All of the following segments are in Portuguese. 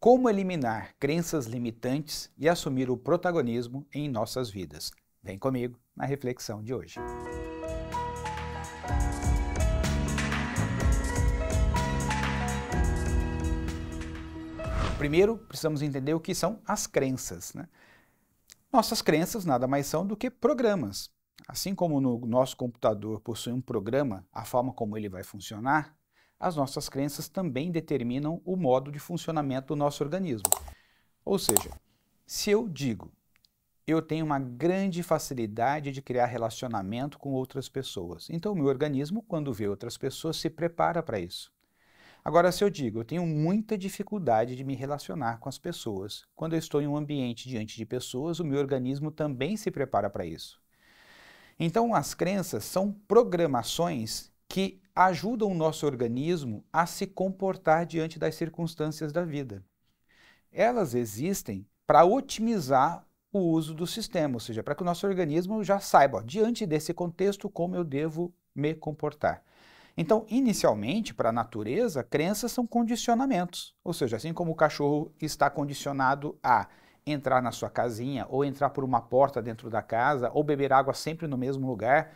como eliminar crenças limitantes e assumir o protagonismo em nossas vidas. Vem comigo na reflexão de hoje. Primeiro, precisamos entender o que são as crenças, né? Nossas crenças nada mais são do que programas. Assim como no nosso computador possui um programa, a forma como ele vai funcionar, as nossas crenças também determinam o modo de funcionamento do nosso organismo. Ou seja, se eu digo, eu tenho uma grande facilidade de criar relacionamento com outras pessoas, então o meu organismo, quando vê outras pessoas, se prepara para isso. Agora, se eu digo, eu tenho muita dificuldade de me relacionar com as pessoas, quando eu estou em um ambiente diante de pessoas, o meu organismo também se prepara para isso. Então, as crenças são programações que ajudam o nosso organismo a se comportar diante das circunstâncias da vida. Elas existem para otimizar o uso do sistema, ou seja, para que o nosso organismo já saiba, diante desse contexto, como eu devo me comportar. Então, inicialmente, para a natureza, crenças são condicionamentos, ou seja, assim como o cachorro está condicionado a entrar na sua casinha, ou entrar por uma porta dentro da casa, ou beber água sempre no mesmo lugar,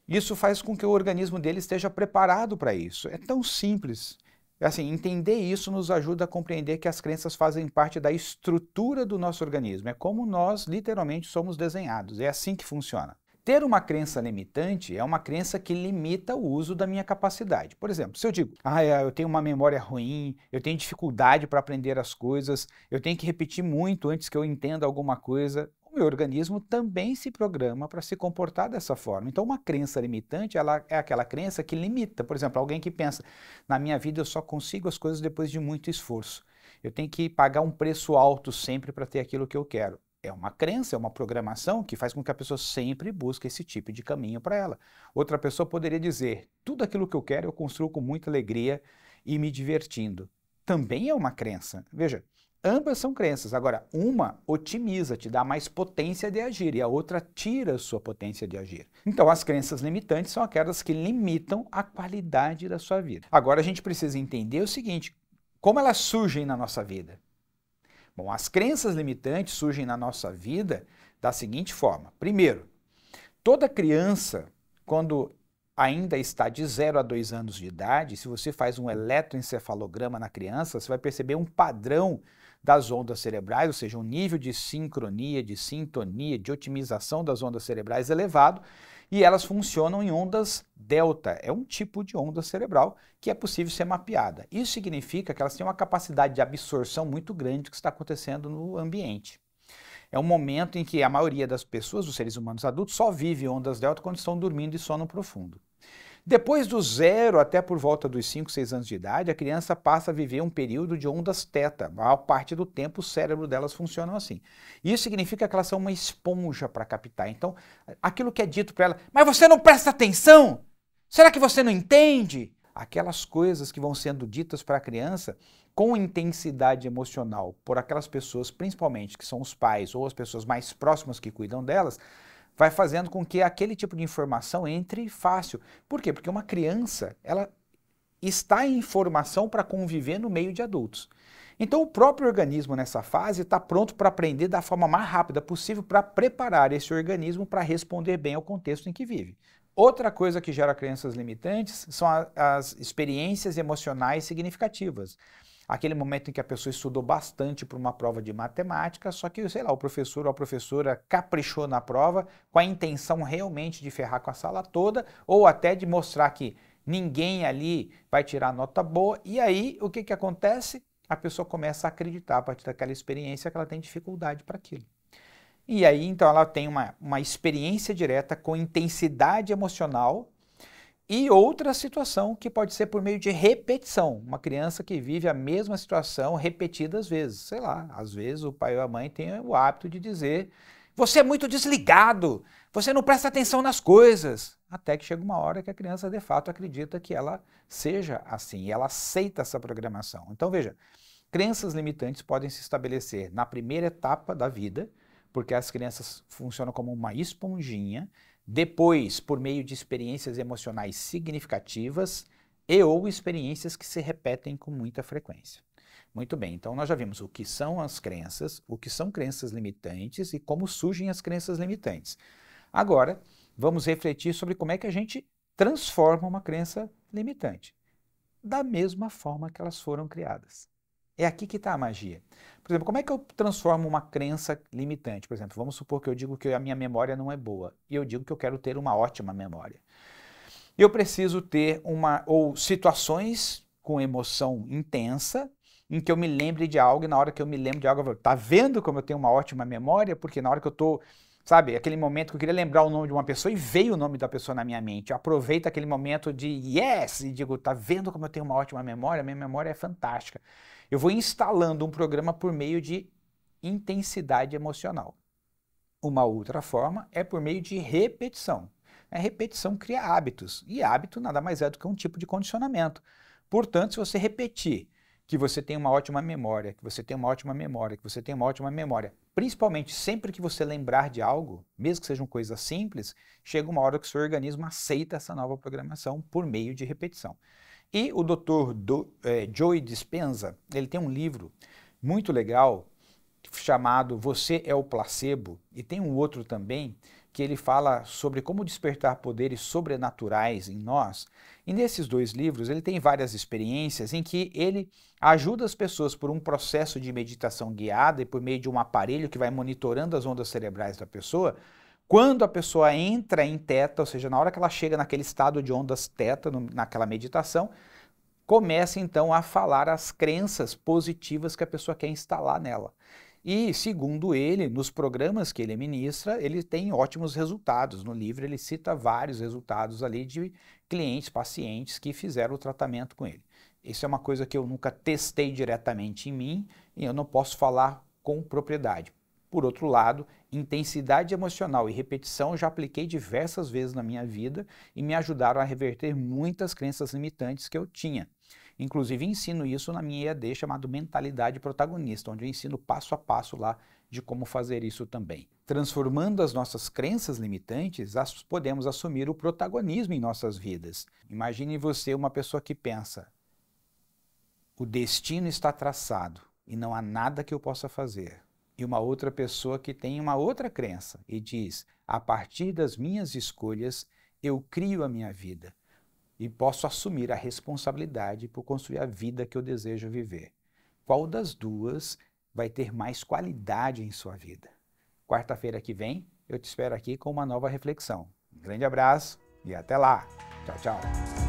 isso faz com que o organismo dele esteja preparado para isso. É tão simples. Assim, entender isso nos ajuda a compreender que as crenças fazem parte da estrutura do nosso organismo. É como nós, literalmente, somos desenhados. É assim que funciona. Ter uma crença limitante é uma crença que limita o uso da minha capacidade. Por exemplo, se eu digo, eu tenho uma memória ruim, eu tenho dificuldade para aprender as coisas, eu tenho que repetir muito antes que eu entenda alguma coisa, o meu organismo também se programa para se comportar dessa forma. Então, uma crença limitante, ela é aquela crença que limita. Por exemplo, alguém que pensa, na minha vida eu só consigo as coisas depois de muito esforço. Eu tenho que pagar um preço alto sempre para ter aquilo que eu quero. É uma crença, é uma programação que faz com que a pessoa sempre busque esse tipo de caminho para ela. Outra pessoa poderia dizer, tudo aquilo que eu quero eu construo com muita alegria e me divertindo. Também é uma crença. Veja, ambas são crenças. Agora, uma otimiza, te dá mais potência de agir e a outra tira a sua potência de agir. Então, as crenças limitantes são aquelas que limitam a qualidade da sua vida. Agora, a gente precisa entender o seguinte, como elas surgem na nossa vida? Bom, as crenças limitantes surgem na nossa vida da seguinte forma. Primeiro, toda criança, quando ainda está de 0 a 2 anos de idade, se você faz um eletroencefalograma na criança, você vai perceber um padrão das ondas cerebrais, ou seja, um nível de sincronia, de sintonia, de otimização das ondas cerebrais elevado, e elas funcionam em ondas delta. É um tipo de onda cerebral que é possível ser mapeada. Isso significa que elas têm uma capacidade de absorção muito grande do que está acontecendo no ambiente. É um momento em que a maioria das pessoas, os seres humanos adultos, só vive ondas delta quando estão dormindo em sono profundo. Depois do 0 até por volta dos 5, 6 anos de idade, a criança passa a viver um período de ondas teta. A maior parte do tempo o cérebro delas funciona assim. Isso significa que elas são uma esponja para captar. Então, aquilo que é dito para ela, mas você não presta atenção? Será que você não entende? Aquelas coisas que vão sendo ditas para a criança com intensidade emocional por aquelas pessoas, principalmente que são os pais ou as pessoas mais próximas que cuidam delas, vai fazendo com que aquele tipo de informação entre fácil. Por quê? Porque uma criança, ela está em formação para conviver no meio de adultos. Então o próprio organismo nessa fase está pronto para aprender da forma mais rápida possível para preparar esse organismo para responder bem ao contexto em que vive. Outra coisa que gera crenças limitantes são as experiências emocionais significativas. Aquele momento em que a pessoa estudou bastante para uma prova de matemática, só que, sei lá, o professor ou a professora caprichou na prova com a intenção realmente de ferrar com a sala toda ou até de mostrar que ninguém ali vai tirar nota boa. E aí, o que acontece? A pessoa começa a acreditar a partir daquela experiência que ela tem dificuldade para aquilo. E aí, então, ela tem uma experiência direta com intensidade emocional. E outra situação que pode ser por meio de repetição, uma criança que vive a mesma situação repetidas vezes. Sei lá, às vezes o pai ou a mãe tem o hábito de dizer, você é muito desligado, você não presta atenção nas coisas. Até que chega uma hora que a criança de fato acredita que ela seja assim, ela aceita essa programação. Então veja, crenças limitantes podem se estabelecer na primeira etapa da vida, porque as crianças funcionam como uma esponjinha, depois, por meio de experiências emocionais significativas e ou experiências que se repetem com muita frequência. Muito bem, então nós já vimos o que são as crenças, o que são crenças limitantes e como surgem as crenças limitantes. Agora, vamos refletir sobre como é que a gente transforma uma crença limitante, da mesma forma que elas foram criadas. É aqui que está a magia. Por exemplo, como é que eu transformo uma crença limitante? Por exemplo, vamos supor que eu digo que a minha memória não é boa, e eu digo que eu quero ter uma ótima memória. Eu preciso ter situações com emoção intensa, em que eu me lembre de algo, e na hora que eu me lembro de algo, eu falo, tá vendo como eu tenho uma ótima memória? Porque na hora que eu tô, sabe, aquele momento que eu queria lembrar o nome de uma pessoa e veio o nome da pessoa na minha mente, eu aproveito aquele momento de yes, e digo, tá vendo como eu tenho uma ótima memória? Minha memória é fantástica. Eu vou instalando um programa por meio de intensidade emocional. Uma outra forma é por meio de repetição. A repetição cria hábitos, e hábito nada mais é do que um tipo de condicionamento. Portanto, se você repetir que você tem uma ótima memória, que você tem uma ótima memória, que você tem uma ótima memória, principalmente sempre que você lembrar de algo, mesmo que sejam coisas simples, chega uma hora que o seu organismo aceita essa nova programação por meio de repetição. E o Dr. Joe Dispenza, ele tem um livro muito legal chamado Você é o Placebo, e tem um outro também que ele fala sobre como despertar poderes sobrenaturais em nós. E nesses dois livros ele tem várias experiências em que ele ajuda as pessoas por um processo de meditação guiada e por meio de um aparelho que vai monitorando as ondas cerebrais da pessoa. Quando a pessoa entra em teta, ou seja, na hora que ela chega naquele estado de ondas teta, naquela meditação, começa então a falar as crenças positivas que a pessoa quer instalar nela. E, segundo ele, nos programas que ele ministra, ele tem ótimos resultados. No livro ele cita vários resultados ali de clientes, pacientes que fizeram o tratamento com ele. Isso é uma coisa que eu nunca testei diretamente em mim e eu não posso falar com propriedade. Por outro lado, intensidade emocional e repetição eu já apliquei diversas vezes na minha vida e me ajudaram a reverter muitas crenças limitantes que eu tinha. Inclusive ensino isso na minha EAD chamado Mentalidade Protagonista, onde eu ensino passo a passo lá de como fazer isso também. Transformando as nossas crenças limitantes, podemos assumir o protagonismo em nossas vidas. Imagine você uma pessoa que pensa, o destino está traçado e não há nada que eu possa fazer. E uma outra pessoa que tem uma outra crença e diz, a partir das minhas escolhas, eu crio a minha vida. E posso assumir a responsabilidade por construir a vida que eu desejo viver. Qual das duas vai ter mais qualidade em sua vida? Quarta-feira que vem, eu te espero aqui com uma nova reflexão. Um grande abraço e até lá. Tchau, tchau.